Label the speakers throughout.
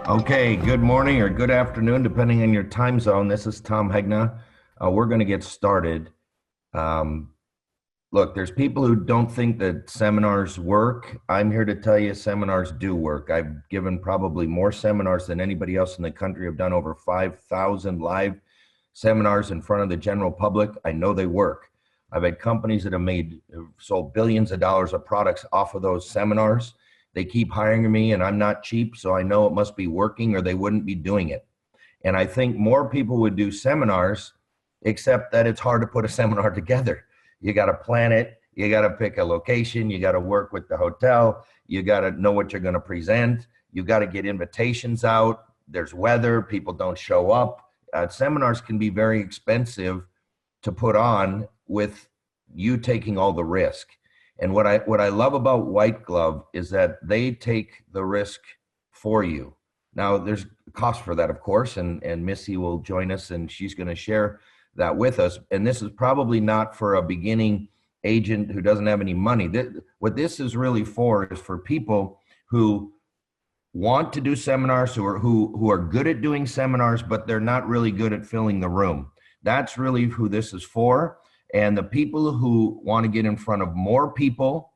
Speaker 1: Okay, good morning or good afternoon, depending on your time zone. This is Tom Hegna. We're going to get started. Um, Look, there's people who don't think that seminars work. I'm here to tell you seminars do work. I've given probably more seminars than anybody else in the country. I've done over 5,000 live seminars in front of the general public. I know they work. I've had companies that have sold billions of dollars of products off of those seminars. They keep hiring me and I'm not cheap, so I know it must be working or they wouldn't be doing it. And I think more people would do seminars, except that it's hard to put a seminar together. You got to plan it. You got to pick a location. You got to work with the hotel. You got to know what you're going to present. You got to get invitations out. There's weather. People don't show up. Seminars can be very expensive to put on with you taking all the risk. And what I love about Whiteglove is that they take the risk for you. Now, there's a cost for that, of course, and Missy will join us, and she's going to share that with us. And this is probably not for a beginning agent who doesn't have any money. What this is really for is for people who want to do seminars, who are good at doing seminars, but they're not really good at filling the room. That's really who this is for. And the people who want to get in front of more people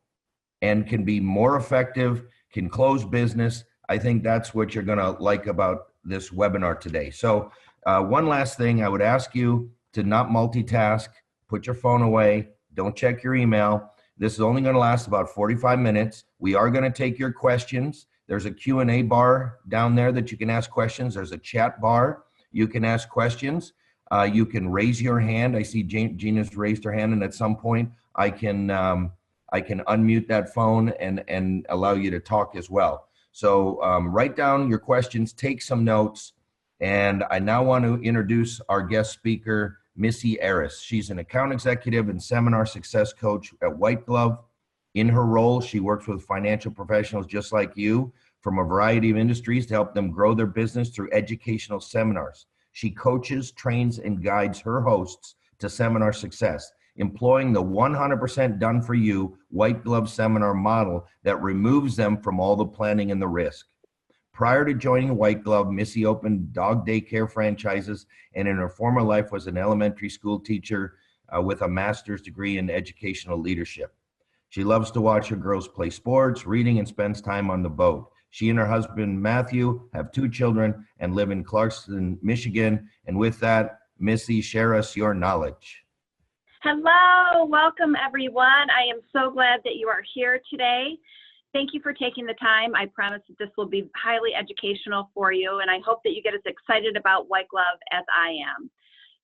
Speaker 1: and can be more effective, can close business, I think that's what you're going to like about this webinar today. So one last thing, I would ask you to not multitask, put your phone away, don't check your email. This is only going to last about 45 minutes. We are going to take your questions. There's a Q&A bar down there that you can ask questions. There's a chat bar. You can ask questions. You can raise your hand. I see Gina's raised her hand, and at some point I can unmute that phone and allow you to talk as well. So write down your questions, take some notes, and I now want to introduce our guest speaker, Missy Aris. She's an account executive and seminar success coach at Whiteglove. In her role, she works with financial professionals just like you from a variety of industries to help them grow their business through educational seminars. She coaches, trains, and guides her hosts to seminar success, employing the 100% done for you Whiteglove seminar model that removes them from all the planning and the risk. Prior to joining Whiteglove, Missy opened dog daycare franchises, and in her former life was an elementary school teacher with a master's degree in educational leadership. She loves to watch her girls play sports, reading, and spends time on the boat. She and her husband, Matthew, have 2 children and live in Clarkston, Michigan. And with that, Missy, share us your knowledge.
Speaker 2: Hello, welcome everyone. I am so glad that you are here today. Thank you for taking the time. I promise that this will be highly educational for you, and I hope that you get as excited about Whiteglove as I am.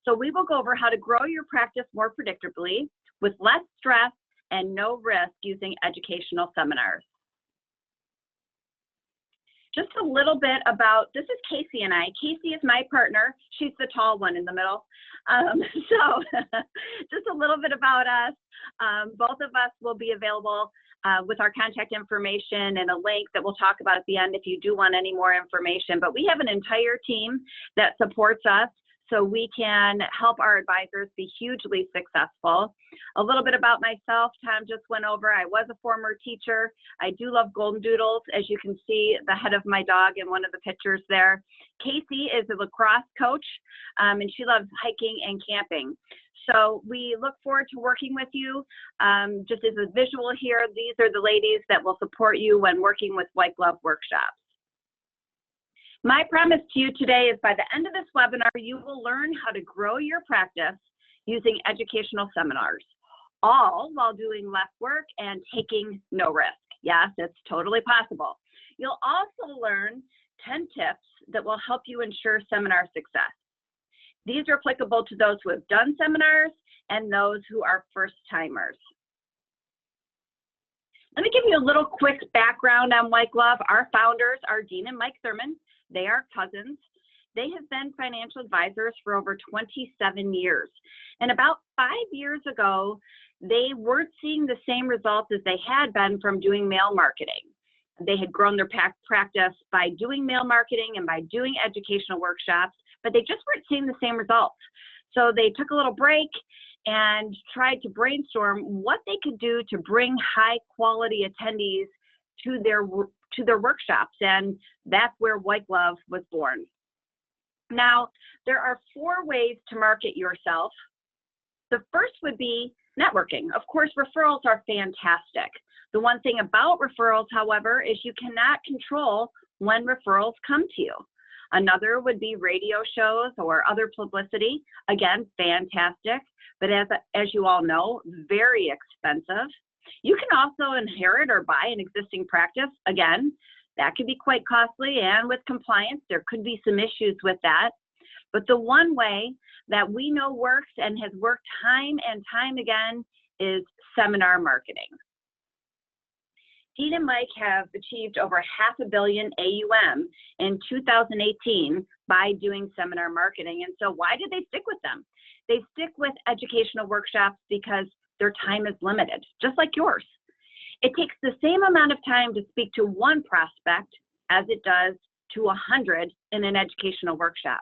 Speaker 2: So we will go over how to grow your practice more predictably with less stress and no risk using educational seminars. Just a little bit about, this is Casey and I. Casey is my partner. She's the tall one in the middle. So just a little bit about us. Both of us will be available with our contact information and a link that we'll talk about at the end if you do want any more information. But we have an entire team that supports us so we can help our advisors be hugely successful. A little bit about myself, Tom just went over. I was a former teacher. I do love golden doodles, as you can see the head of my dog in one of the pictures there. Casey is a lacrosse coach, and she loves hiking and camping. So we look forward to working with you. Just as a visual here, these are the ladies that will support you when working with Whiteglove workshops. My promise to you today is by the end of this webinar, you will learn how to grow your practice using educational seminars, all while doing less work and taking no risk. Yes, it's totally possible. You'll also learn 10 tips that will help you ensure seminar success. These are applicable to those who have done seminars and those who are first timers. Let me give you a little quick background on Whiteglove. Our founders are Dean and Mike Thurman. They are cousins. They have been financial advisors for over 27 years. And about 5 years ago, they weren't seeing the same results as they had been from doing mail marketing. They had grown their practice by doing mail marketing and by doing educational workshops, but they just weren't seeing the same results. So they took a little break and tried to brainstorm what they could do to bring high quality attendees to to their workshops, and that's where Whiteglove was born. Now, there are 4 ways to market yourself. The first would be networking. Of course, referrals are fantastic. The one thing about referrals, however, is you cannot control when referrals come to you. Another would be radio shows or other publicity. Again, fantastic, but as you all know, very expensive. You can also inherit or buy an existing practice. Again, that could be quite costly, and with compliance, there could be some issues with that. But the one way that we know works and has worked time and time again is seminar marketing. Dean and Mike have achieved over $500 million AUM in 2018 by doing seminar marketing. And so why did they stick with them? They stick with educational workshops because their time is limited, just like yours. It takes the same amount of time to speak to one prospect as it does to 100 in an educational workshop.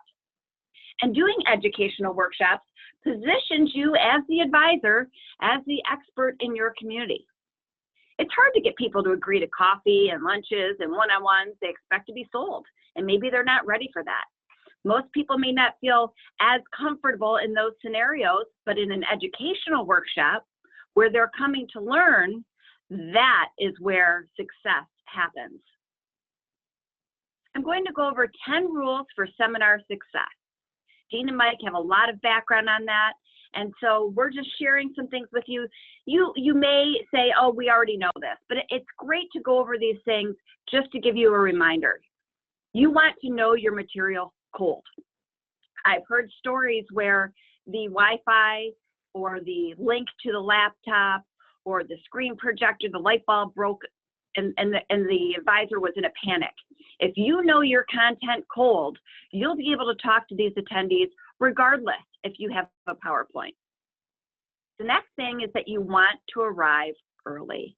Speaker 2: And doing educational workshops positions you as the advisor, as the expert in your community. It's hard to get people to agree to coffee and lunches and one-on-ones. They expect to be sold, and maybe they're not ready for that. Most people may not feel as comfortable in those scenarios, but in an educational workshop where they're coming to learn, that is where success happens. I'm going to go over 10 rules for seminar success. Dean and Mike have a lot of background on that, and so we're just sharing some things with you. You may say, oh, we already know this, but it's great to go over these things just to give you a reminder. You want to know your material cold. I've heard stories where the Wi-Fi or the link to the laptop or the screen projector, the light bulb broke, and the advisor was in a panic. If you know your content cold, you'll be able to talk to these attendees regardless if you have a PowerPoint. The next thing is that you want to arrive early.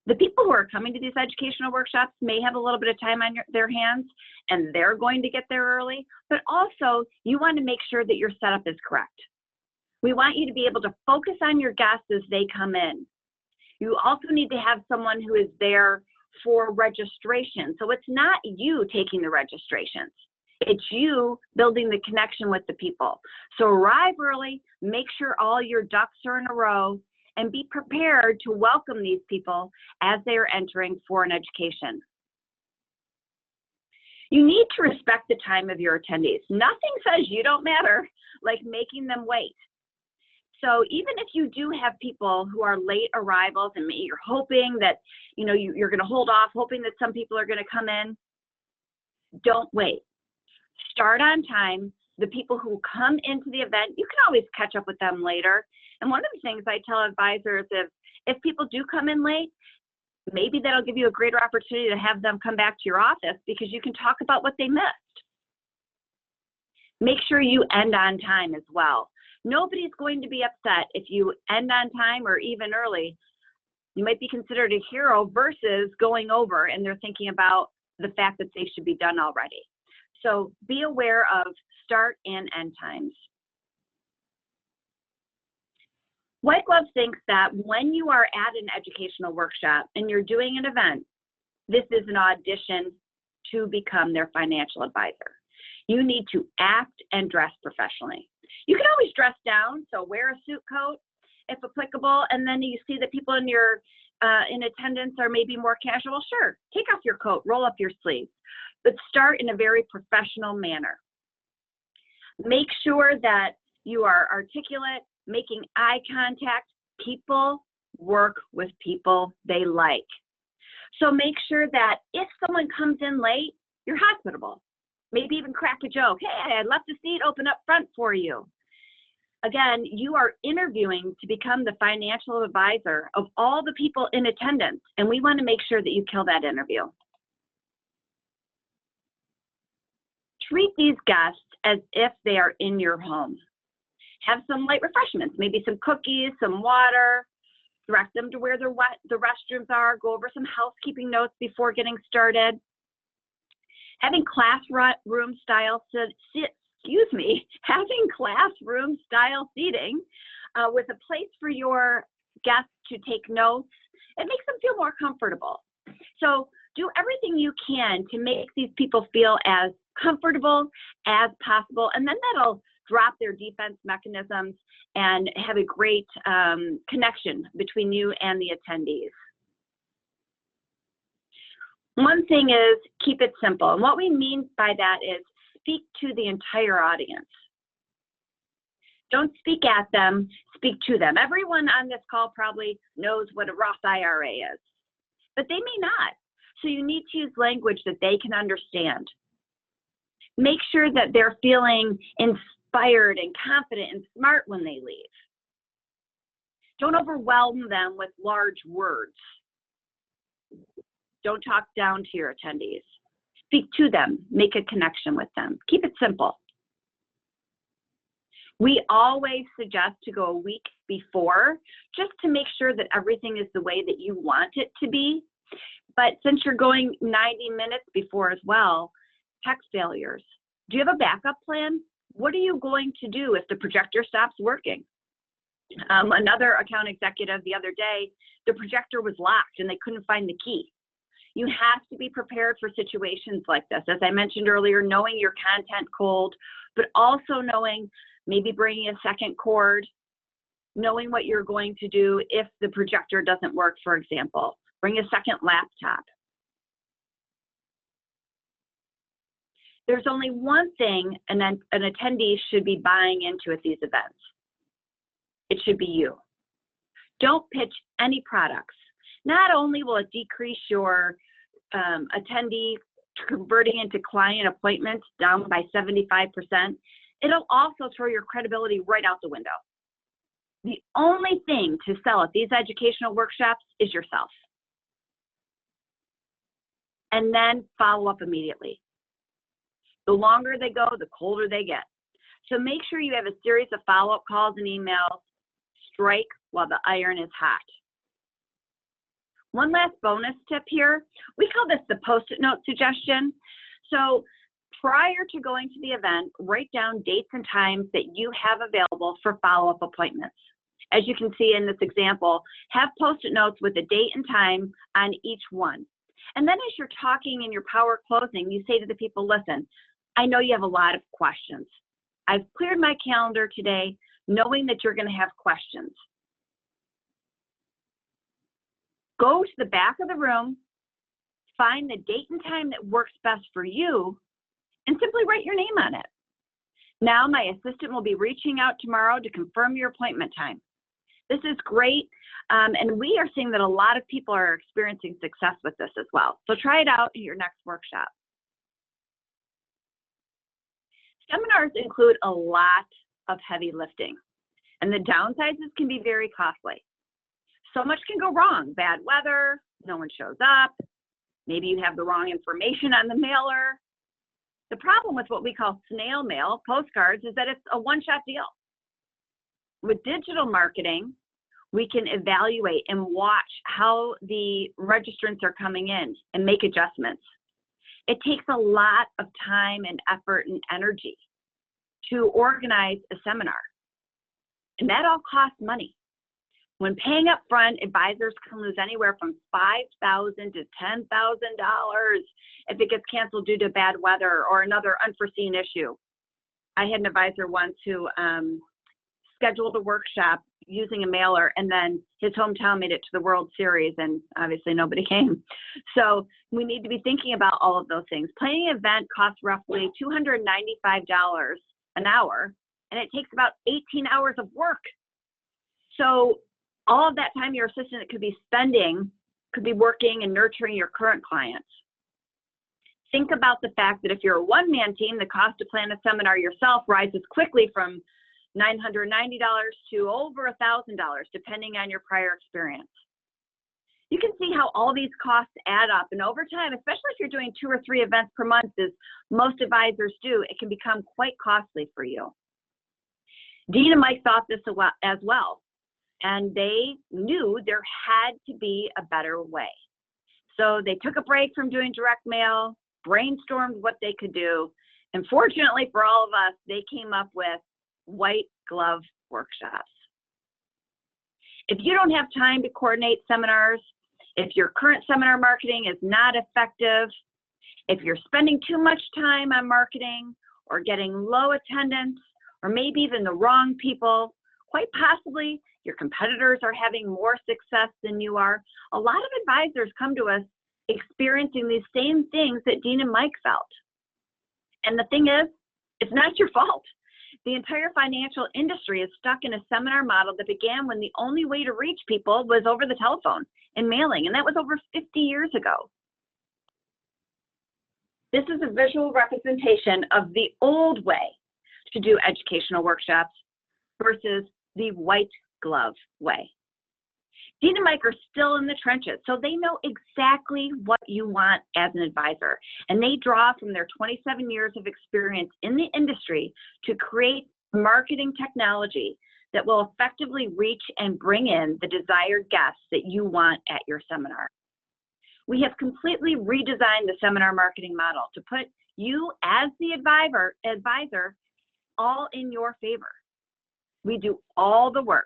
Speaker 2: The people who are coming to these educational workshops may have a little bit of time on their hands, and they're going to get there early, but also you want to make sure that your setup is correct. We want you to be able to focus on your guests as they come in. You also need to have someone who is there for registration. So it's not you taking the registrations. It's you building the connection with the people. So arrive early, make sure all your ducks are in a row, and be prepared to welcome these people as they are entering for an education. You need to respect the time of your attendees. Nothing says you don't matter like making them wait. So even if you do have people who are late arrivals and you're hoping that you're going to hold off, hoping that some people are going to come in, don't wait. Start on time. The people who come into the event, you can always catch up with them later. And one of the things I tell advisors is if people do come in late, maybe that'll give you a greater opportunity to have them come back to your office because you can talk about what they missed. Make sure you end on time as well. Nobody's going to be upset if you end on time or even early. You might be considered a hero versus going over and they're thinking about the fact that they should be done already. So be aware of start and end times. Whiteglove thinks that when you are at an educational workshop and you're doing an event, this is an audition to become their financial advisor. You need to act and dress professionally. You can always dress down, so wear a suit coat if applicable, and then you see that people in your in attendance are maybe more casual. Sure, take off your coat, roll up your sleeves, but start in a very professional manner. Make sure that you are articulate, making eye contact. People work with people they like. So make sure that if someone comes in late, you're hospitable. Maybe even crack a joke. Hey, I left a seat open up front for you. Again, you are interviewing to become the financial advisor of all the people in attendance, and we want to make sure that you kill that interview. Treat these guests as if they are in your home. Have some light refreshments, maybe some cookies, some water, direct them to where the restrooms are, go over some housekeeping notes before getting started. Having classroom style seating with a place for your guests to take notes, it makes them feel more comfortable. So do everything you can to make these people feel as comfortable as possible, and then that'll drop their defense mechanisms and have a great connection between you and the attendees. One thing is keep it simple, and what we mean by that is speak to the entire audience. Don't speak at them, speak to them. Everyone on this call probably knows what a Roth IRA is, but they may not. So you need to use language that they can understand. Make sure that they're feeling inspired and confident and smart when they leave. Don't overwhelm them with large words. Don't talk down to your attendees. Speak to them, make a connection with them. Keep it simple. We always suggest to go a week before, just to make sure that everything is the way that you want it to be. But since you're going 90 minutes before as well, tech failures. Do you have a backup plan? What are you going to do if the projector stops working? Another account executive the other day, the projector was locked and they couldn't find the key. You have to be prepared for situations like this. As I mentioned earlier, knowing your content cold, but also knowing maybe bringing a second cord, knowing what you're going to do if the projector doesn't work, for example. Bring a second laptop. There's only one thing an attendee should be buying into at these events. It should be you. Don't pitch any products. Not only will it decrease your attendee converting into client appointments down by 75%, it'll also throw your credibility right out the window. The only thing to sell at these educational workshops is yourself. And then follow up immediately. The longer they go, the colder they get. So make sure you have a series of follow-up calls and emails. Strike while the iron is hot. One last bonus tip here. We call this the Post-it Note suggestion. So prior to going to the event, write down dates and times that you have available for follow-up appointments. As you can see in this example, have Post-it notes with a date and time on each one. And then as you're talking in your power closing, you say to the people, listen, I know you have a lot of questions. I've cleared my calendar today knowing that you're going to have questions. Go to the back of the room, find the date and time that works best for you, and simply write your name on it. Now my assistant will be reaching out tomorrow to confirm your appointment time. This is great, and we are seeing that a lot of people are experiencing success with this as well. So try it out in your next workshop. Seminars include a lot of heavy lifting, and the downsides can be very costly. So much can go wrong. Bad weather, no one shows up, maybe you have the wrong information on the mailer. The problem with what we call snail mail, postcards, is that it's a one-shot deal. With digital marketing, we can evaluate and watch how the registrants are coming in and make adjustments. It takes a lot of time and effort and energy to organize a seminar, and that all costs money. When paying up front, advisors can lose anywhere from $5,000 to $10,000 if it gets canceled due to bad weather or another unforeseen issue. I had an advisor once who scheduled a workshop using a mailer, and then his hometown made it to the World Series, and obviously nobody came. So we need to be thinking about all of those things. Planning an event costs roughly $295 an hour, and it takes about 18 hours of work. So all of that time your assistant could be spending could be working and nurturing your current clients. Think about the fact that if you're a one-man team, the cost to plan a seminar yourself rises quickly from $990 to over $1,000, depending on your prior experience. You can see how all these costs add up, and over time, especially if you're doing 2 or 3 events per month, as most advisors do, it can become quite costly for you. Dean and Mike thought this as well, and they knew there had to be a better way. So they took a break from doing direct mail, brainstormed what they could do, and fortunately for all of us, they came up with white glove workshops. If you don't have time to coordinate seminars, If your current seminar marketing is not effective, if you're spending too much time on marketing or getting low attendance, or maybe even the wrong people, quite possibly your competitors are having more success than you are. A lot of advisors come to us experiencing these same things that Dean and Mike felt. And the thing is, it's not your fault. The entire financial industry is stuck in a seminar model that began when the only way to reach people was over the telephone and mailing, and that was over 50 years ago. This is a visual representation of the old way to do educational workshops versus the white glove way. Dean and Mike are still in the trenches, so they know exactly what you want as an advisor, and they draw from their 27 years of experience in the industry to create marketing technology that will effectively reach and bring in the desired guests that you want at your seminar. We have completely redesigned the seminar marketing model to put you as the advisor all in your favor. We do all the work.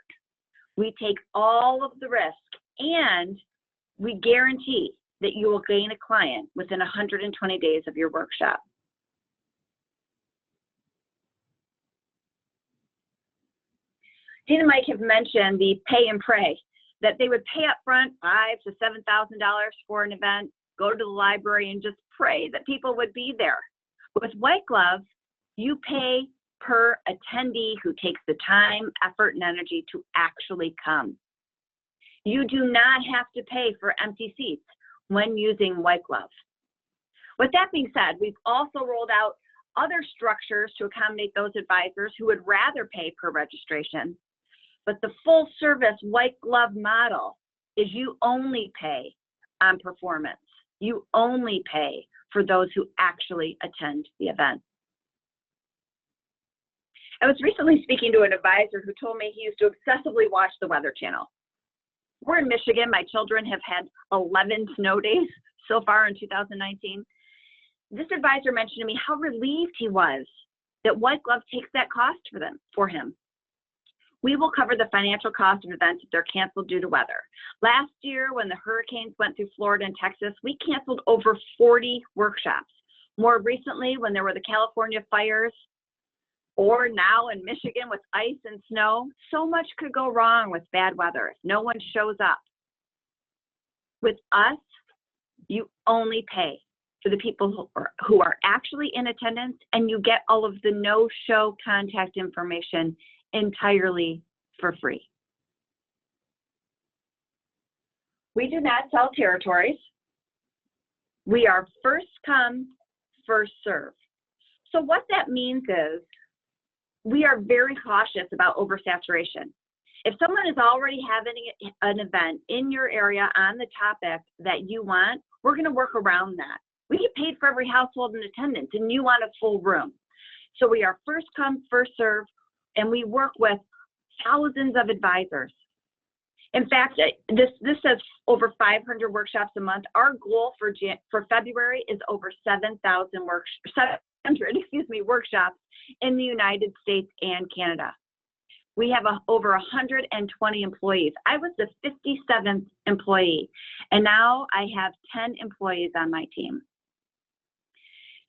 Speaker 2: We take all of the risk, and we guarantee that you will gain a client within 120 days of your workshop. Dean and Mike have mentioned the pay and pray, that they would pay up front $5,000 to $7,000 for an event, go to the library and just pray that people would be there. With Whiteglove, you pay per attendee who takes the time, effort, and energy to actually come. You do not have to pay for empty seats when using Whiteglove. With that being said, we've also rolled out other structures to accommodate those advisors who would rather pay per registration. But the full service Whiteglove model is you only pay on performance. You only pay for those who actually attend the event. I was recently speaking to an advisor who told me he used to obsessively watch the Weather Channel. We're in Michigan. My children have had 11 snow days so far in 2019. This advisor mentioned to me how relieved he was that Whiteglove takes that cost for him. We will cover the financial cost of events if they're canceled due to weather. Last year, when the hurricanes went through Florida and Texas, we canceled over 40 workshops. More recently, when there were the California fires, or now in Michigan with ice and snow, so much could go wrong with bad weather if no one shows up. With us, you only pay for the people who are actually in attendance, and you get all of the no-show contact information entirely for free. We do not sell territories. We are first come, first serve. So what that means is we are very cautious about oversaturation. If someone is already having an event in your area on the topic that you want, we're going to work around that. We get paid for every household in attendance, and you want a full room. So we are first come, first serve, and we work with thousands of advisors. In fact, this says over 500 workshops a month. Our goal for February is over 700 workshops in the United States and Canada. We have over 120 employees. I was the 57th employee, and now I have 10 employees on my team.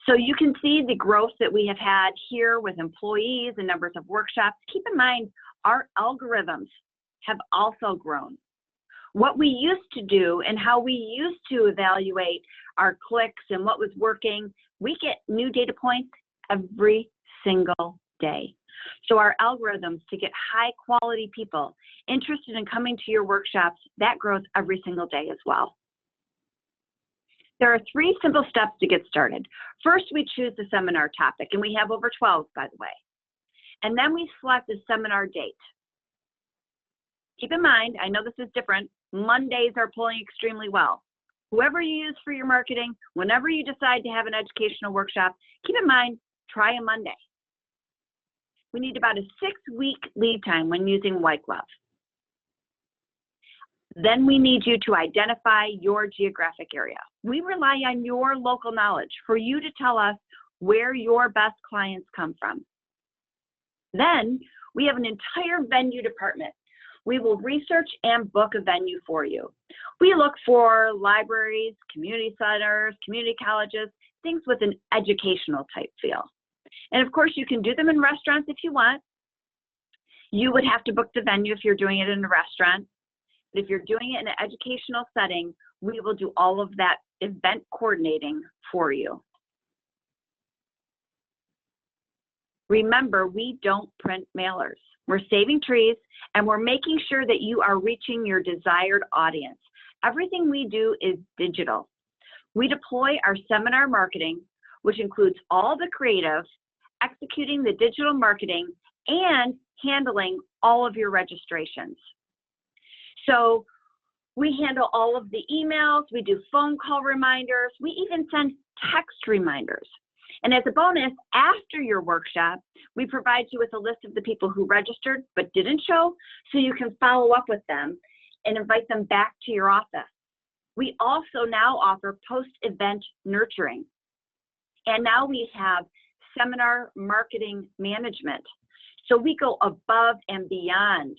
Speaker 2: So you can see the growth that we have had here with employees and numbers of workshops. Keep in mind, our algorithms have also grown. What we used to do and how we used to evaluate our clicks and what was working, we get new data points every single day. So our algorithms to get high quality people interested in coming to your workshops, that grows every single day as well. There are 3 simple steps to get started. First, we choose the seminar topic, and we have over 12, by the way. And then we select the seminar date. Keep in mind, I know this is different, Mondays are pulling extremely well. Whoever you use for your marketing, whenever you decide to have an educational workshop, keep in mind, try a Monday. We need about a 6-week lead time when using Whiteglove. Then we need you to identify your geographic area. We rely on your local knowledge for you to tell us where your best clients come from. Then we have an entire venue department. we will research and book a venue for you. We look for libraries, community centers, community colleges, things with an educational type feel. And of course, you can do them in restaurants if you want. You would have to book the venue if you're doing it in a restaurant. But if you're doing it in an educational setting, we will do all of that event coordinating for you. Remember, we don't print mailers. We're saving trees, and we're making sure that you are reaching your desired audience. Everything we do is digital. We deploy our seminar marketing, which includes all the creative, executing the digital marketing, and handling all of your registrations. So we handle all of the emails, we do phone call reminders, we even send text reminders. And as a bonus, after your workshop, we provide you with a list of the people who registered but didn't show, so you can follow up with them and invite them back to your office. We also now offer post-event nurturing. And now we have seminar marketing management. So we go above and beyond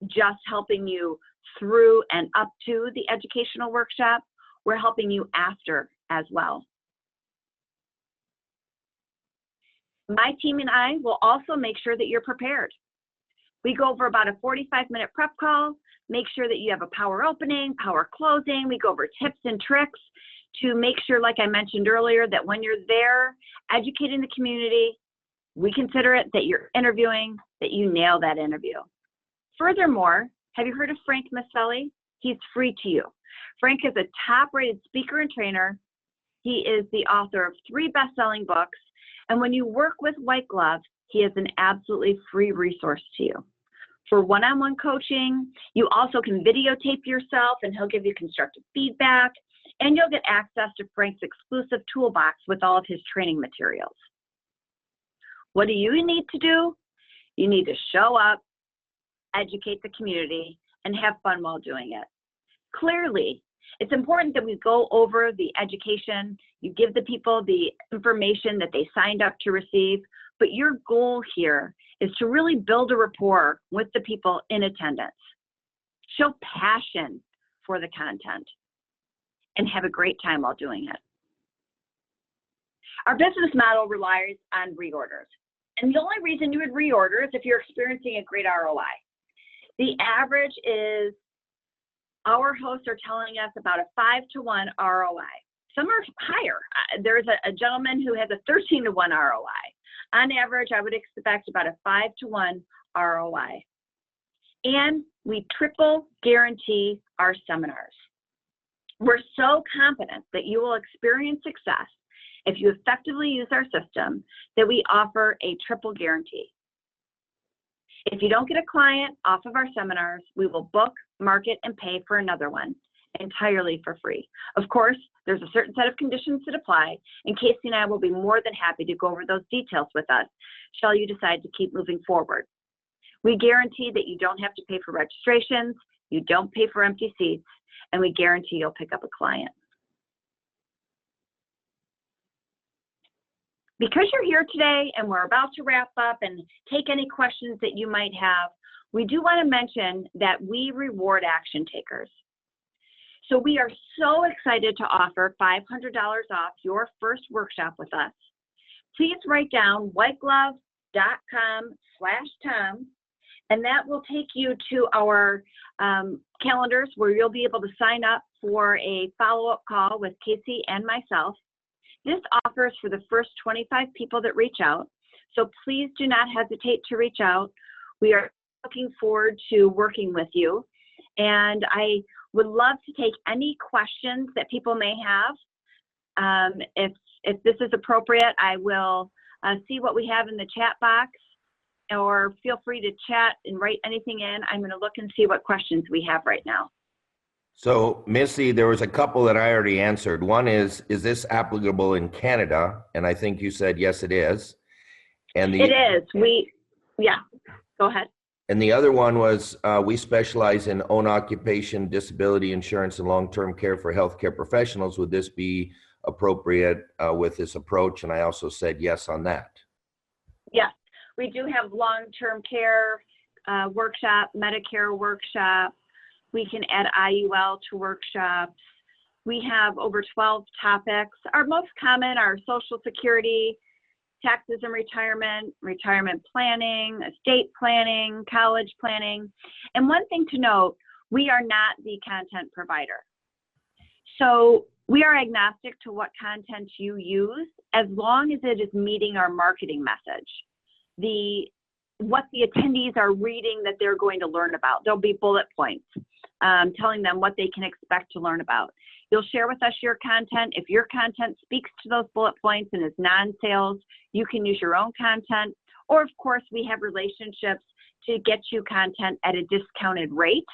Speaker 2: just helping you through and up to the educational workshop. We're helping you after as well. My team and I will also make sure that you're prepared. We go over about a 45-minute prep call, make sure that you have a power opening, power closing. We go over tips and tricks to make sure, like I mentioned earlier, that when you're there educating the community, we consider it that you're interviewing, that you nail that interview. Furthermore, have you heard of Frank Miceli? He's free to you. Frank is a top-rated speaker and trainer. He is the author of 3 best-selling books. And when you work with Whiteglove, he is an absolutely free resource to you. For one-on-one coaching, you also can videotape yourself and he'll give you constructive feedback, and you'll get access to Frank's exclusive toolbox with all of his training materials. What do you need to do? You need to show up, educate the community, and have fun while doing it. Clearly, it's important that we go over the education, you give the people the information that they signed up to receive, but your goal here is to really build a rapport with the people in attendance. Show passion for the content and have a great time while doing it. Our business model relies on reorders. And the only reason you would reorder is if you're experiencing a great ROI. The average is our hosts are telling us about a 5-to-1 ROI. Some are higher. There's a gentleman who has a 13-to-1 ROI. On average, I would expect about a 5-to-1 ROI. And we triple guarantee our seminars. We're so confident that you will experience success if you effectively use our system that we offer a triple guarantee. If you don't get a client off of our seminars, we will book, market, and pay for another one entirely for free. Of course, there's a certain set of conditions that apply, and Casey and I will be more than happy to go over those details with us, shall you decide to keep moving forward. We guarantee that you don't have to pay for registrations, you don't pay for empty seats, and we guarantee you'll pick up a client. Because you're here today and we're about to wrap up and take any questions that you might have, we do want to mention that we reward action takers. So we are so excited to offer $500 off your first workshop with us. Please write down whiteglove.com/Tom, and that will take you to our calendars where you'll be able to sign up for a follow-up call with Casey and myself. This offers for the first 25 people that reach out, so please do not hesitate to reach out. We are looking forward to working with you, and I would love to take any questions that people may have. If this is appropriate, I will see what we have in the chat box, or feel free to chat and write anything in. I'm going to look and see what questions we have right now.
Speaker 1: So, Missy, there was a couple that I already answered. One is this applicable in Canada? And I think you said, yes, it is. And
Speaker 2: it is. Yeah, go ahead.
Speaker 1: And the other one was, we specialize in own occupation, disability insurance, and long-term care for healthcare professionals. Would this be appropriate with this approach? And I also said yes on that.
Speaker 2: Yes, we do have long-term care workshop, Medicare workshop. We can add IUL to workshops. We have over 12 topics. Our most common are Social Security, taxes and retirement, retirement planning, estate planning, college planning. And one thing to note, we are not the content provider. So we are agnostic to what content you use as long as it is meeting our marketing message. What the attendees are reading that they're going to learn about. There'll be bullet points telling them what they can expect to learn about. You'll share with us your content. If your content speaks to those bullet points and is non-sales, you can use your own content. Or of course, we have relationships to get you content at a discounted rate,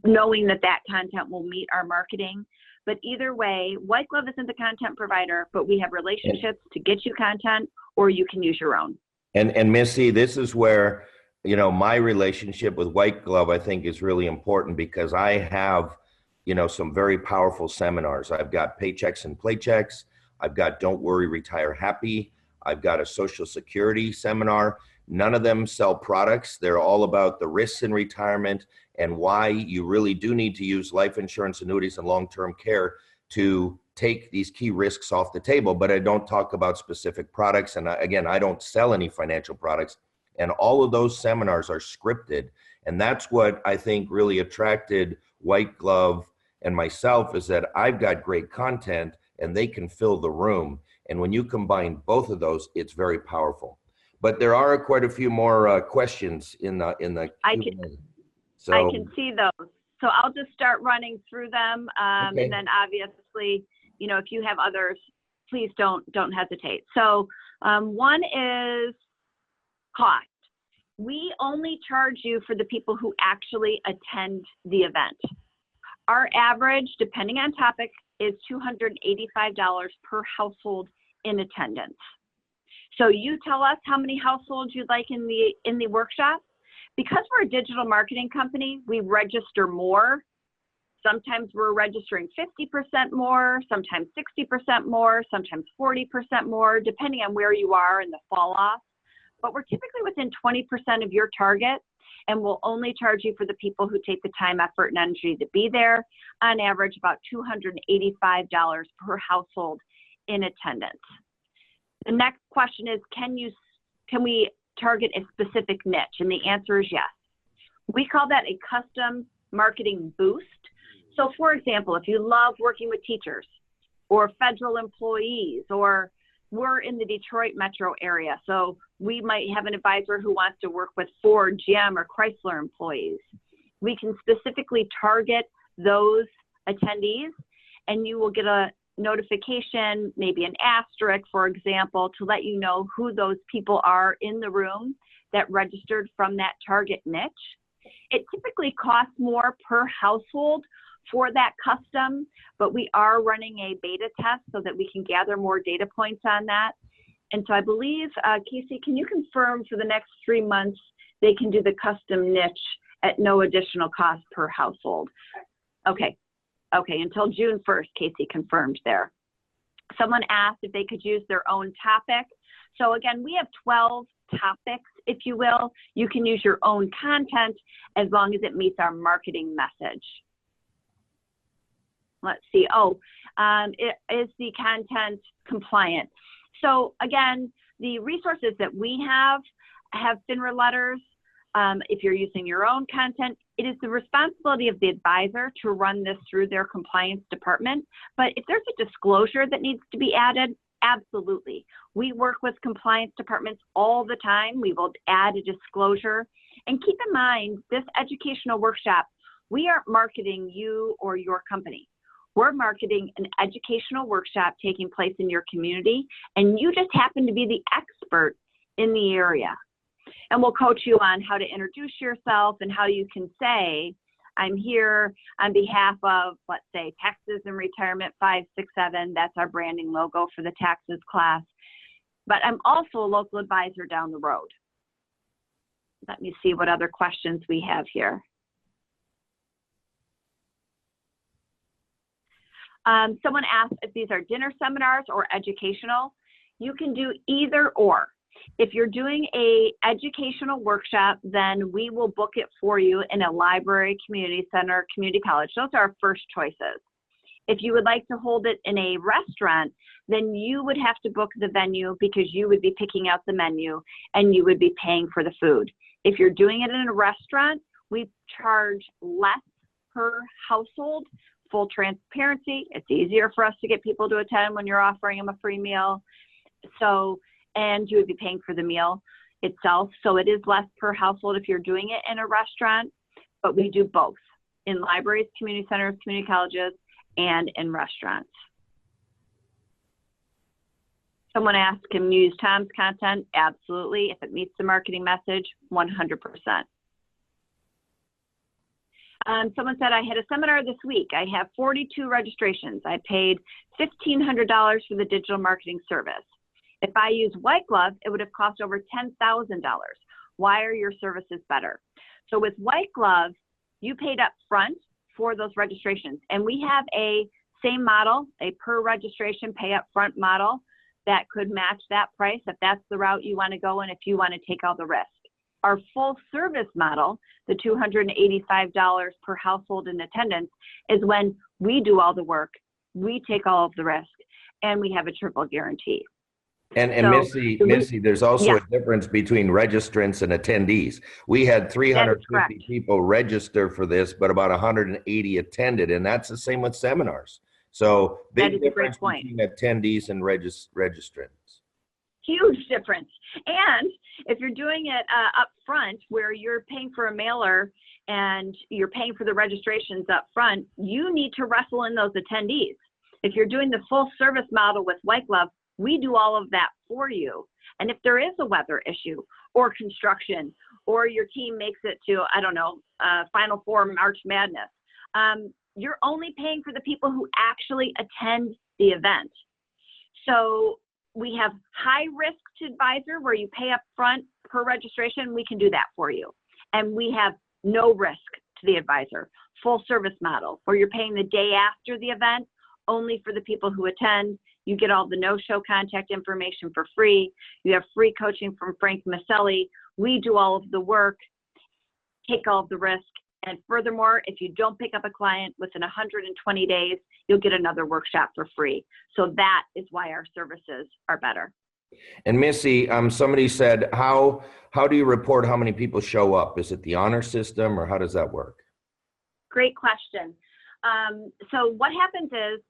Speaker 2: knowing that that content will meet our marketing. But either way, Whiteglove isn't the content provider, but we have relationships to get you content, or you can use your own.
Speaker 1: And Missy, this is where, you know, my relationship with Whiteglove, I think, is really important because I have, you know, some very powerful seminars. I've got Paychecks and Playchecks. I've got Don't Worry, Retire Happy. I've got a Social Security seminar. None of them sell products. They're all about the risks in retirement and why you really do need to use life insurance, annuities, and long-term care to take these key risks off the table. But I don't talk about specific products. And again, I don't sell any financial products. And all of those seminars are scripted. And that's what I think really attracted Whiteglove and myself, is that I've got great content and they can fill the room. And when you combine both of those, it's very powerful. But there are quite a few more questions in the Q&A. So
Speaker 2: I can see those. So I'll just start running through them.
Speaker 1: Okay.
Speaker 2: And then obviously, you know, if you have others, please don't hesitate. So one is cost. We only charge you for the people who actually attend the event. Our average, depending on topic, is $285 per household in attendance. So you tell us how many households you'd like in the workshop. Because we're a digital marketing company, we register more. Sometimes we're registering 50% more, sometimes 60% more, sometimes 40% more, depending on where you are in the fall off. But we're typically within 20% of your target, and we'll only charge you for the people who take the time, effort, and energy to be there. On average, about $285 per household in attendance. The next question is, can we target a specific niche? And the answer is yes. We call that a custom marketing boost. So for example, if you love working with teachers or federal employees, or we're in the Detroit metro area, so we might have an advisor who wants to work with Ford, GM, or Chrysler employees. We can specifically target those attendees, and you will get a notification, maybe an asterisk, for example, to let you know who those people are in the room that registered from that target niche. It typically costs more per household for that custom, but we are running a beta test so that we can gather more data points on that. And so I believe, Casey, can you confirm for the next 3 months, they can do the custom niche at no additional cost per household? Okay. Okay, until June 1st, Casey confirmed there. Someone asked if they could use their own topic. So again, we have 12 topics, if you will. You can use your own content as long as it meets our marketing message. Let's see. Is the content compliant? So again, the resources that we have FINRA letters. If you're using your own content, it is the responsibility of the advisor to run this through their compliance department. But if there's a disclosure that needs to be added, absolutely. We work with compliance departments all the time. We will add a disclosure. And keep in mind, this educational workshop, we aren't marketing you or your company. We're marketing an educational workshop taking place in your community, and you just happen to be the expert in the area. And we'll coach you on how to introduce yourself and how you can say, I'm here on behalf of, let's say, Taxes and Retirement 567. That's our branding logo for the taxes class. But I'm also a local advisor down the road. Let me see what other questions we have here. Someone asked if these are dinner seminars or educational. You can do either or. If you're doing a educational workshop, then we will book it for you in a library, community center, community college. Those are our first choices. If you would like to hold it in a restaurant, then you would have to book the venue because you would be picking out the menu and you would be paying for the food. If you're doing it in a restaurant, we charge less per household. Full transparency, it's easier for us to get people to attend when you're offering them a free meal. So, and you would be paying for the meal itself. So it is less per household if you're doing it in a restaurant, but we do both in libraries, community centers, community colleges, and in restaurants. Someone asked, can you use Tom's content? Absolutely. If it meets the marketing message, 100%. Someone said, I had a seminar this week. I have 42 registrations. I paid $1,500 for the digital marketing service. If I use Whiteglove, it would have cost over $10,000. Why are your services better? So with Whiteglove, you paid up front for those registrations. And we have a same model, a per registration pay up front model that could match that price if that's the route you want to go and if you want to take all the risk. Our full service model, the $285 per household in attendance, is when we do all the work, we take all of the risk, and we have a triple guarantee.
Speaker 1: And so, Missy, there's also a difference between registrants and attendees. We had 350 people register for this, but about 180 attended, and that's the same with seminars. So big difference between attendees and registrants.
Speaker 2: Huge difference. And if you're doing it up front, where you're paying for a mailer and you're paying for the registrations up front, you need to wrestle in those attendees. If you're doing the full service model with Whiteglove, we do all of that for you. And if there is a weather issue or construction, or your team makes it to, I don't know, Final Four March Madness, you're only paying for the people who actually attend the event. So we have high risk to advisor where you pay up front per registration. We can do that for you. And we have no risk to the advisor. Full service model where you're paying the day after the event only for the people who attend. You get all the no-show contact information for free. You have free coaching from Frank Miceli. We do all of the work, take all of the risk. And furthermore, if you don't pick up a client within 120 days, you'll get another workshop for free. So that is why our services are better.
Speaker 1: And Missy, somebody said, how do you report how many people show up? Is it the honor system or how does that work?
Speaker 2: Great question. So what happens is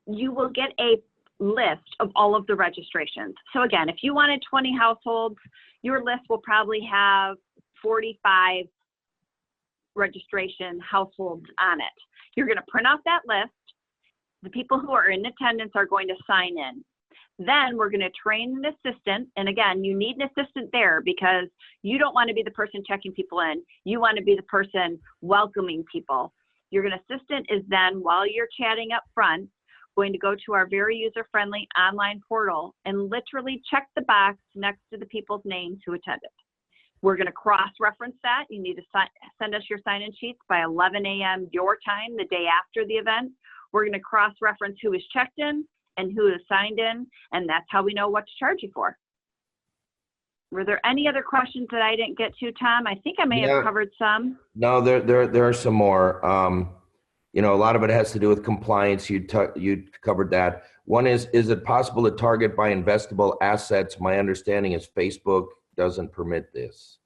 Speaker 2: you will get a list of all of the registrations. So again, if you wanted 20 households, your list will probably have 45 registration households on it. You're going to print out that list. The people who are in attendance are going to sign in. Then we're going to train an assistant. And again, you need an assistant there because you don't want to be the person checking people in. You want to be the person welcoming people. Your assistant is then, while you're chatting up front, going to go to our very user-friendly online portal and literally check the box next to the people's names who attended. We're going to cross-reference that. You need to send us your sign-in sheets by 11 a.m. your time, the day after the event. We're going to cross-reference who is checked in and who is signed in, and that's how we know what to charge you for. Were there any other questions that I didn't get to, Tom? I think I may have covered some.
Speaker 1: No, there are some more. You know, a lot of it has to do with compliance. You covered that. One is it possible to target by investable assets? My understanding is Facebook doesn't permit this.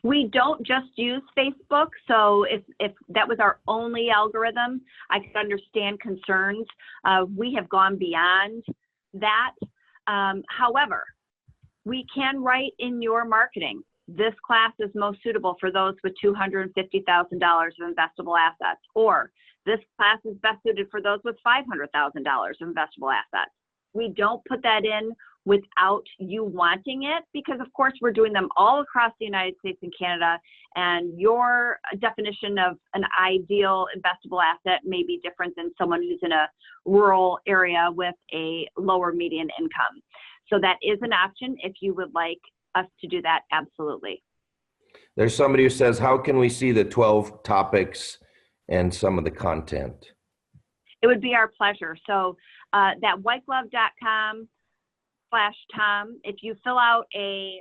Speaker 2: We don't just use Facebook. So if that was our only algorithm, I could understand concerns. We have gone beyond that. However, we can write in your marketing, this class is most suitable for those with $250,000 of investable assets, or this class is best suited for those with $500,000 of investable assets. We don't put that in without you wanting it because, of course, we're doing them all across the United States and Canada, and your definition of an ideal investable asset may be different than someone who's in a rural area with a lower median income. So that is an option if you would like us to do that, absolutely.
Speaker 1: There's somebody who says, how can we see the 12 topics and some of the content?
Speaker 2: It would be our pleasure. So that whiteglove.com Tom. If you fill out a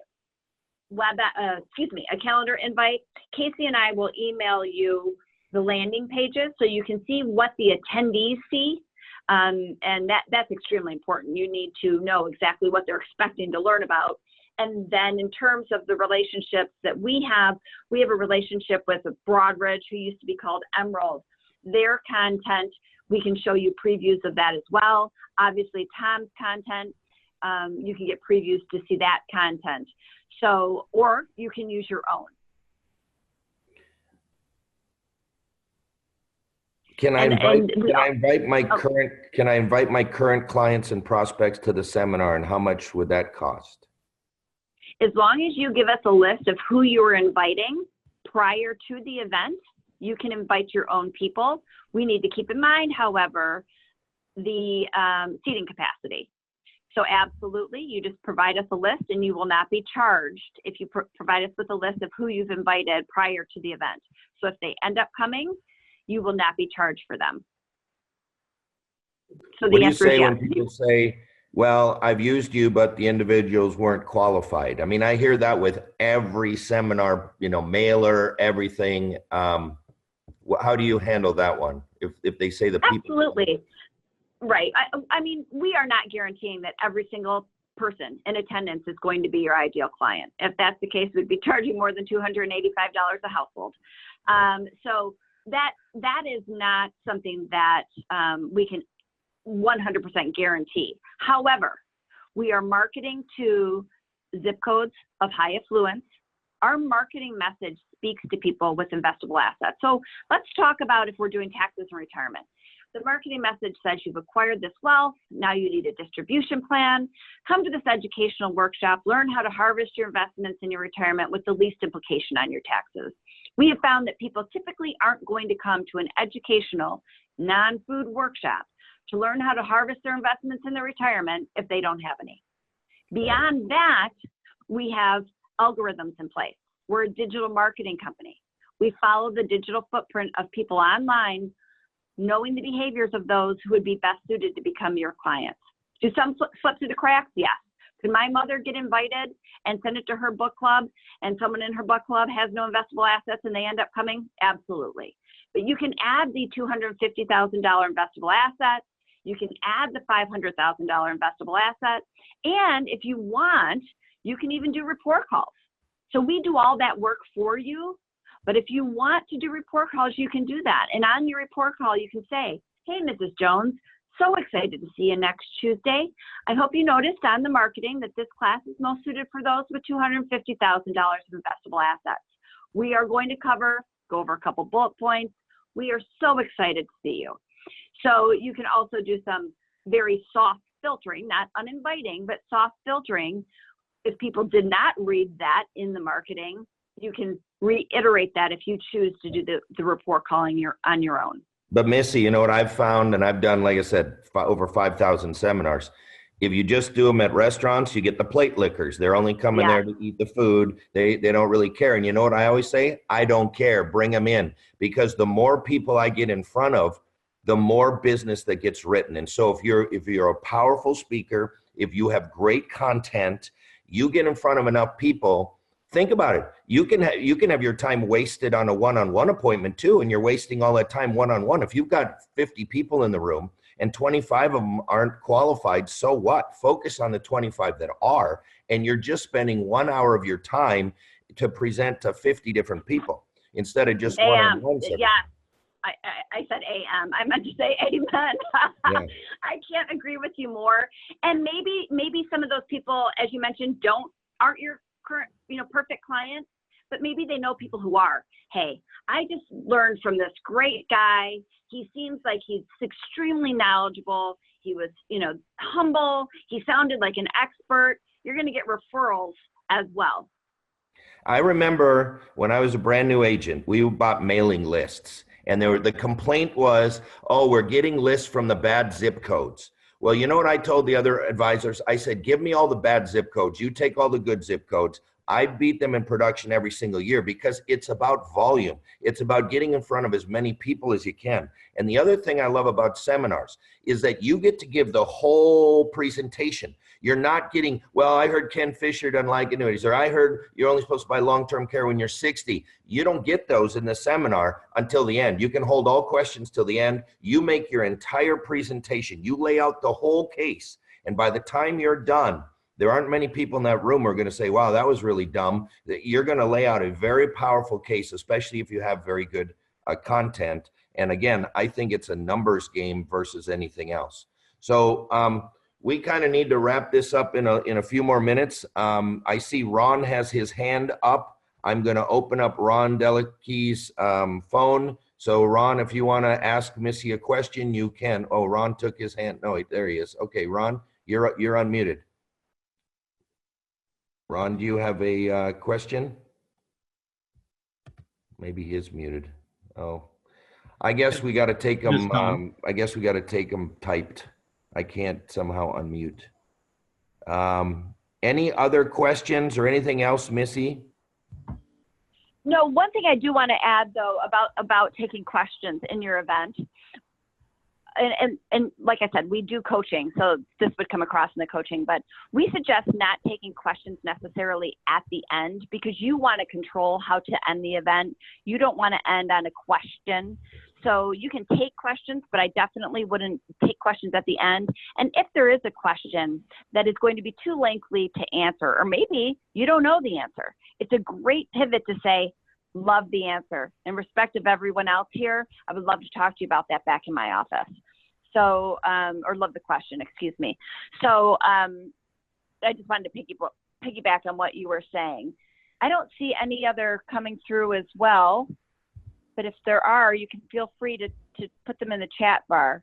Speaker 2: a calendar invite, Casey and I will email you the landing pages so you can see what the attendees see. And that's extremely important. You need to know exactly what they're expecting to learn about. And then in terms of the relationships that we have a relationship with Broadridge, who used to be called Emerald. Their content, we can show you previews of that as well. Obviously, Tom's content, you can get previews to see that content. So, or you can use your own.
Speaker 1: Can I invite my current clients and prospects to the seminar, and how much would that cost?
Speaker 2: As long as you give us a list of who you are inviting prior to the event, you can invite your own people. We need to keep in mind, however, the seating capacity. So absolutely, you just provide us a list and you will not be charged if you provide us with a list of who you've invited prior to the event. So if they end up coming, you will not be charged for them. So the answer is yes.
Speaker 1: When people say, well, I've used you, but the individuals weren't qualified? I mean, I hear that with every seminar, mailer, everything. How do you handle that one? If they say the people?
Speaker 2: Absolutely. Right. I mean, we are not guaranteeing that every single person in attendance is going to be your ideal client. If that's the case, we'd be charging more than $285 a household. So that is not something that we can 100% guarantee. However, we are marketing to zip codes of high affluence. Our marketing message speaks to people with investable assets. So let's talk about if we're doing taxes and retirement. The marketing message says you've acquired this wealth, now you need a distribution plan. Come to this educational workshop, learn how to harvest your investments in your retirement with the least implication on your taxes. We have found that people typically aren't going to come to an educational, non-food workshop to learn how to harvest their investments in their retirement if they don't have any. Beyond that, we have algorithms in place. We're a digital marketing company. We follow the digital footprint of people online, knowing the behaviors of those who would be best suited to become your clients. Do some slip through the cracks? Yes. Could my mother get invited and send it to her book club, and someone in her book club has no investable assets and they end up coming? Absolutely. But you can add the $250,000 investable asset. You can add the $500,000 investable asset. And if you want, you can even do report calls. So we do all that work for you. But if you want to do report calls, you can do that. And on your report call, you can say, hey, Mrs. Jones, so excited to see you next Tuesday. I hope you noticed on the marketing that this class is most suited for those with $250,000 of investable assets. We are going to go over a couple bullet points. We are so excited to see you. So you can also do some very soft filtering, not uninviting, but soft filtering. If people did not read that in the marketing, you can reiterate that if you choose to do the report calling on your own.
Speaker 1: But Missy, you know what I've found, and I've done, like I said, over 5,000 seminars. If you just do them at restaurants, you get the plate lickers. They're only coming there to eat the food. They don't really care. And you know what I always say? I don't care. Bring them in. Because the more people I get in front of, the more business that gets written. And so if you're a powerful speaker, if you have great content, you get in front of enough people. Think about it. You can have your time wasted on a one-on-one appointment too, and you're wasting all that time one-on-one. If you've got 50 people in the room and 25 of them aren't qualified, so what? Focus on the 25 that are, and you're just spending 1 hour of your time to present to 50 different people instead of just one-on-one.
Speaker 2: Yeah, I said AM. I meant to say amen. Yeah. I can't agree with you more. And maybe some of those people, as you mentioned, aren't your current, perfect clients, but maybe they know people who are. Hey, I just learned from this great guy. He seems like he's extremely knowledgeable. He was, humble. He sounded like an expert. You're going to get referrals as well.
Speaker 1: I remember when I was a brand new agent, we bought mailing lists, and the complaint was, oh, we're getting lists from the bad zip codes. Well, you know what I told the other advisors? I said, give me all the bad zip codes. You take all the good zip codes. I beat them in production every single year because it's about volume. It's about getting in front of as many people as you can. And the other thing I love about seminars is that you get to give the whole presentation. You're not getting, well, I heard Ken Fisher doesn't like annuities, or I heard you're only supposed to buy long-term care when you're 60. You don't get those in the seminar until the end. You can hold all questions till the end. You make your entire presentation. You lay out the whole case. And by the time you're done, there aren't many people in that room who are going to say, wow, that was really dumb. You're going to lay out a very powerful case, especially if you have very good content. And again, I think it's a numbers game versus anything else. So we kind of need to wrap this up in a few more minutes. I see Ron has his hand up. I'm going to open up Ron Delickey's phone. So Ron, if you want to ask Missy a question, you can. Oh, Ron took his hand. No, there he is. Okay, Ron, you're unmuted. Ron, do you have a question? Maybe he is muted. Oh, I guess we got to take him. I guess we got to take him typed. I can't somehow unmute. Any other questions or anything else, Missy?
Speaker 2: No, one thing I do want to add though about taking questions in your event, and like I said, we do coaching, so this would come across in the coaching, but we suggest not taking questions necessarily at the end because you want to control how to end the event. You don't want to end on a question. So you can take questions, but I definitely wouldn't take questions at the end. And if there is a question that is going to be too lengthy to answer, or maybe you don't know the answer, it's a great pivot to say, love the answer. In respect of everyone else here, I would love to talk to you about that back in my office. So, or love the question, excuse me. So I just wanted to piggyback on what you were saying. I don't see any other coming through as well. But if there are, you can feel free to put them in the chat bar.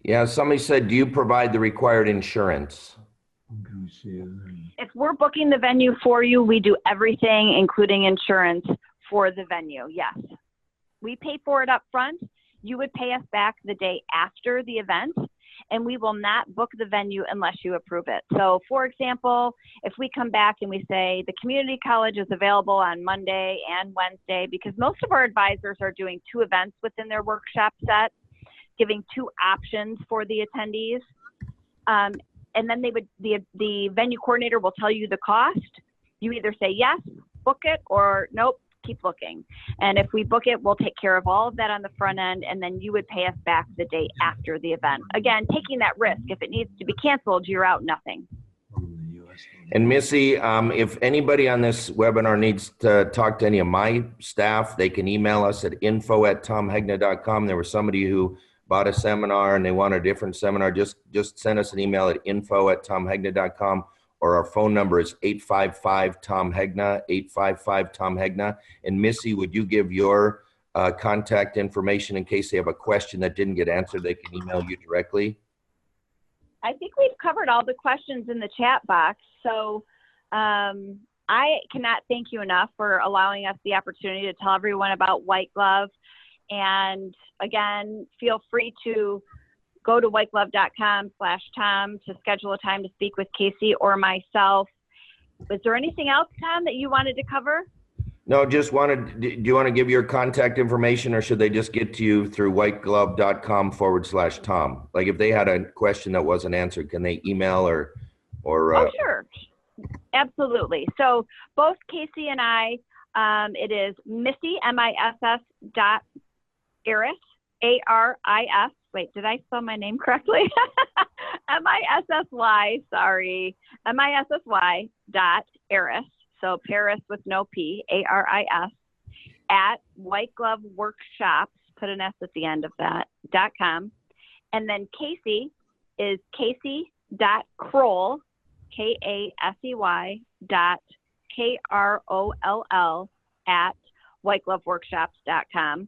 Speaker 1: Yeah, somebody said, do you provide the required insurance?
Speaker 2: If we're booking the venue for you, we do everything, including insurance for the venue, yes. We pay for it up front. You would pay us back the day after the event, and we will not book the venue unless you approve it. So for example, if we come back and we say the community college is available on Monday and Wednesday, because most of our advisors are doing 2 events within their workshop set, giving 2 options for the attendees. And then the venue coordinator will tell you the cost. You either say yes, book it, or nope, keep looking. And if we book it, we'll take care of all of that on the front end, and then you would pay us back the day after the event. Again, taking that risk. If it needs to be canceled, you're out nothing.
Speaker 1: And Missy, if anybody on this webinar needs to talk to any of my staff, they can email us at info@tomhegna.com. There was somebody who bought a seminar and they want a different seminar. Just send us an email at info@tomhegna.com. or our phone number is 855-TOM-HEGNA, 855-TOM-HEGNA. And Missy, would you give your contact information in case they have a question that didn't get answered, they can email you directly?
Speaker 2: I think we've covered all the questions in the chat box. So I cannot thank you enough for allowing us the opportunity to tell everyone about Whiteglove. And again, feel free to go to whiteglove.com/Tom to schedule a time to speak with Casey or myself. Was there anything else, Tom, that you wanted to cover?
Speaker 1: No, just wanted, do you want to give your contact information, or should they just get to you through whiteglove.com/Tom? Like if they had a question that wasn't answered, can they email or
Speaker 2: Oh, sure. Absolutely. So both Casey and I, it is Missy, MISS.Aris, ARIS. Wait, did I spell my name correctly? MISSY, sorry. MISSY.Aris. So Paris with no P, ARIS, at Whiteglove Workshops, put an S at the end of that, .com. And then Casey is Casey.Kroll, KASEY.KROLL at whitegloveworkshops.com.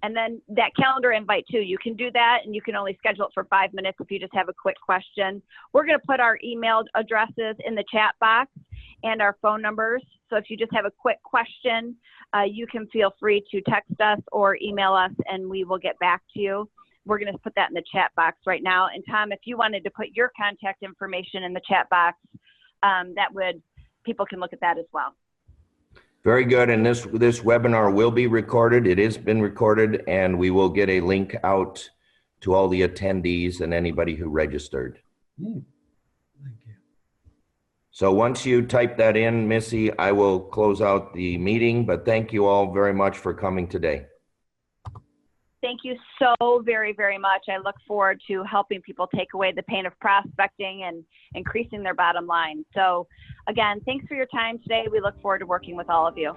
Speaker 2: And then that calendar invite too, you can do that, and you can only schedule it for 5 minutes if you just have a quick question. We're going to put our email addresses in the chat box and our phone numbers. So if you just have a quick question, you can feel free to text us or email us, and we will get back to you. We're going to put that in the chat box right now. And Tom, if you wanted to put your contact information in the chat box, people can look at that as well.
Speaker 1: Very good. And this webinar will be recorded. It has been recorded, and we will get a link out to all the attendees and anybody who registered.
Speaker 3: Thank you.
Speaker 1: So once you type that in, Missy, I will close out the meeting, but thank you all very much for coming today.
Speaker 2: Thank you so very, very much. I look forward to helping people take away the pain of prospecting and increasing their bottom line. So again, thanks for your time today. We look forward to working with all of you.